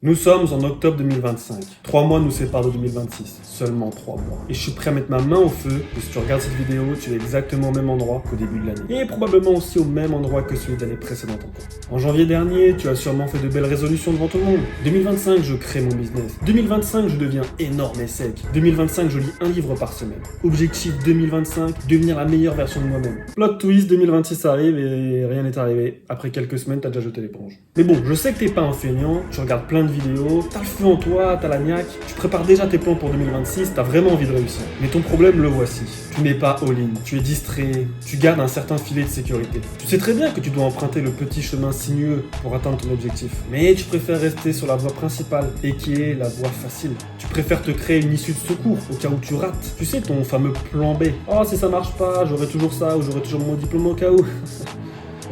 Nous sommes en octobre 2025. 3 mois nous séparent de 2026. Seulement 3 mois. Et je suis prêt à mettre ma main au feu que si tu regardes cette vidéo, tu es exactement au même endroit qu'au début de l'année. Et probablement aussi au même endroit que celui de l'année précédente encore. En janvier dernier, tu as sûrement fait de belles résolutions devant tout le monde. 2025, je crée mon business. 2025, je deviens énorme et sec. 2025, je lis un livre par semaine. Objectif 2025, devenir la meilleure version de moi-même. Plot twist, 2026 arrive et rien n'est arrivé. Après quelques semaines, t'as déjà jeté l'éponge. Mais bon, je sais que t'es pas un feignant, tu regardes plein de vidéos, t'as le feu en toi, t'as la niaque, tu prépares déjà tes plans pour 2026, t'as vraiment envie de réussir. Mais ton problème, le voici. Tu n'es pas all-in, tu es distrait, tu gardes un certain filet de sécurité. Tu sais très bien que tu dois emprunter le petit chemin sinueux pour atteindre ton objectif. Mais tu préfères rester sur la voie principale, et qui est la voie facile. Tu préfères te créer une issue de secours au cas où tu rates. Tu sais, ton fameux plan B. Oh, si ça marche pas, j'aurai toujours ça, ou j'aurai toujours mon diplôme au cas où.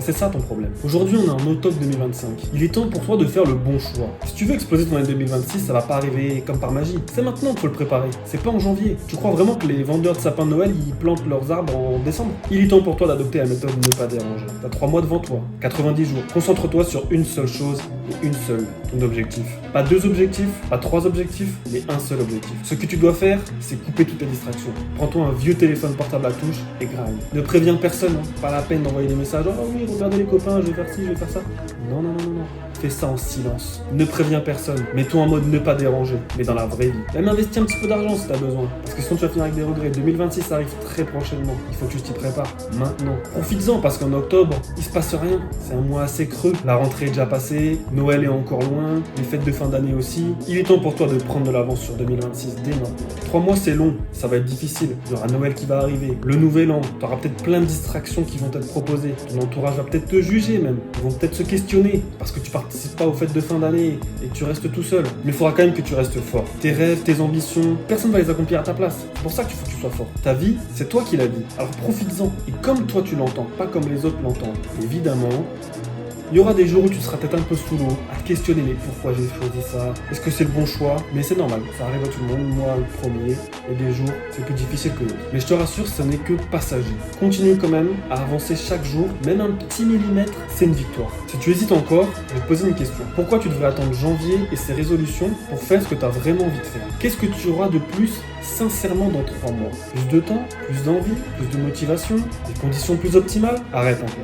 C'est ça ton problème. Aujourd'hui, on est en octobre 2025. Il est temps pour toi de faire le bon choix. Si tu veux exploser ton année 2026, ça va pas arriver comme par magie. C'est maintenant qu'il faut le préparer. C'est pas en janvier. Tu crois vraiment que les vendeurs de sapins de Noël, ils plantent leurs arbres en décembre? Il est temps pour toi d'adopter la méthode ne pas déranger. T'as 3 mois devant toi, 90 jours. Concentre-toi sur une seule chose et une seule, ton objectif. Pas 2 objectifs, pas 3 objectifs, mais un seul objectif. Ce que tu dois faire, c'est couper toutes les distractions. Prends-toi un vieux téléphone portable à touche et grind. Ne préviens personne, hein. Pas la peine d'envoyer des messages. Oh oui, regardez les copains, je vais faire ci, je vais faire ça. Non. Fais ça en silence. Ne préviens personne. Mets-toi en mode ne pas déranger, mais dans la vraie vie. Même investis un petit peu d'argent si t'as besoin. Parce que sinon tu vas finir avec des regrets. 2026 arrive très prochainement. Il faut que tu t'y prépares. Maintenant. Profites-en parce qu'en octobre, il se passe rien. C'est un mois assez creux. La rentrée est déjà passée. Noël est encore loin. Les fêtes de fin d'année aussi. Il est temps pour toi de prendre de l'avance sur 2026 dès maintenant. 3 mois c'est long. Ça va être difficile. Il y aura Noël qui va arriver. Le nouvel an. Tu auras peut-être plein de distractions qui vont être proposées. Ton entourage va peut-être te juger même. Ils vont peut-être se questionner. Parce que tu participes pas aux fêtes de fin d'année et que tu restes tout seul. Mais il faudra quand même que tu restes fort. Tes rêves, tes ambitions, personne va les accomplir à ta place. C'est pour ça qu'il faut que tu sois fort. Ta vie, c'est toi qui la vis. Alors profites-en. Et comme toi tu l'entends, pas comme les autres l'entendent. Évidemment, il y aura des jours où tu seras peut-être un peu sous l'eau, à te questionner, mais pourquoi j'ai choisi ça? Est-ce que c'est le bon choix? Mais c'est normal, ça arrive à tout le monde, moi le premier, et des jours, c'est plus difficile que d'autres. Mais je te rassure, ce n'est que passager. Continue quand même à avancer chaque jour, même un petit millimètre, c'est une victoire. Si tu hésites encore, je vais te poser une question. Pourquoi tu devrais attendre janvier et ses résolutions pour faire ce que tu as vraiment envie de faire? Qu'est-ce que tu auras de plus sincèrement dans 3 mois? Plus de temps, plus d'envie, plus de motivation, des conditions plus optimales? Arrête un peu.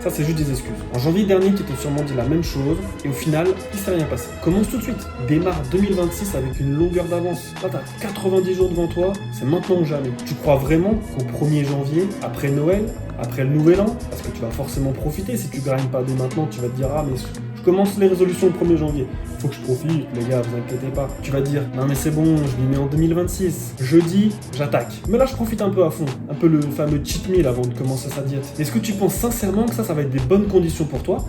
Ça, c'est juste des excuses. En janvier dernier, tu t'es sûrement dit la même chose et au final, il s'est rien passé. Commence tout de suite. Démarre 2026 avec une longueur d'avance. Là, tu as 90 jours devant toi, c'est maintenant ou jamais. Tu crois vraiment qu'au 1er janvier, après Noël, après le nouvel an, parce que tu vas forcément profiter, si tu grindes pas dès maintenant, tu vas te dire « Ah, mais je commence les résolutions le 1er janvier. Faut que je profite, les gars, vous inquiétez pas. » Tu vas dire « Non mais c'est bon, je m'y mets en 2026. Jeudi, j'attaque. » Mais là, je profite un peu à fond. Un peu le fameux cheat meal avant de commencer sa diète. Est-ce que tu penses sincèrement que ça va être des bonnes conditions pour toi?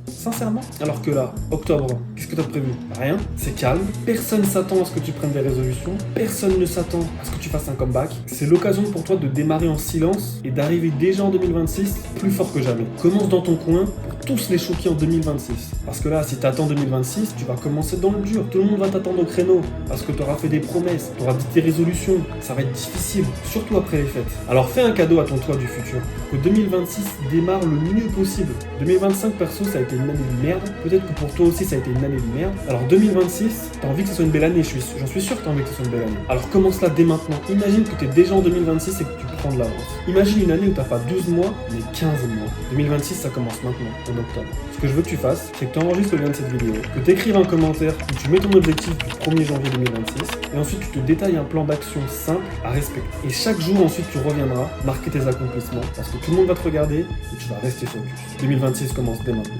Sincèrement? Alors que là, octobre, qu'est-ce que t'as prévu? Rien, c'est calme, personne s'attend à ce que tu prennes des résolutions, personne ne s'attend à ce que tu fasses un comeback. C'est l'occasion pour toi de démarrer en silence et d'arriver déjà en 2026 plus fort que jamais. Commence dans ton coin pour tous les choquer en 2026. Parce que là, si t'attends 2026, tu vas commencer dans le dur. Tout le monde va t'attendre au créneau parce que t'auras fait des promesses, t'auras dit tes résolutions. Ça va être difficile, surtout après les fêtes. Alors fais un cadeau à ton toi du futur. Que 2026 démarre le mieux possible. 2025 perso, ça a été une année de merde. Peut-être que pour toi aussi ça a été une année de merde. Alors 2026, t'as envie que ce soit une belle année, j'en suis sûr que t'as envie que ce soit une belle année. Alors commence-la dès maintenant. Imagine que t'es déjà en 2026 et que tu prends de l'avance. Imagine une année où t'as pas 12 mois, mais 15 mois. 2026, ça commence maintenant, en octobre. Ce que je veux que tu fasses, c'est que tu enregistres le lien de cette vidéo, que tu écrives un commentaire où tu mets ton objectif du 1er janvier 2026, et ensuite tu te détailles un plan d'action simple à respecter. Et chaque jour ensuite tu reviendras marquer tes accomplissements, parce que tout le monde va te regarder et tu vas rester focus. 2026 commence dès maintenant.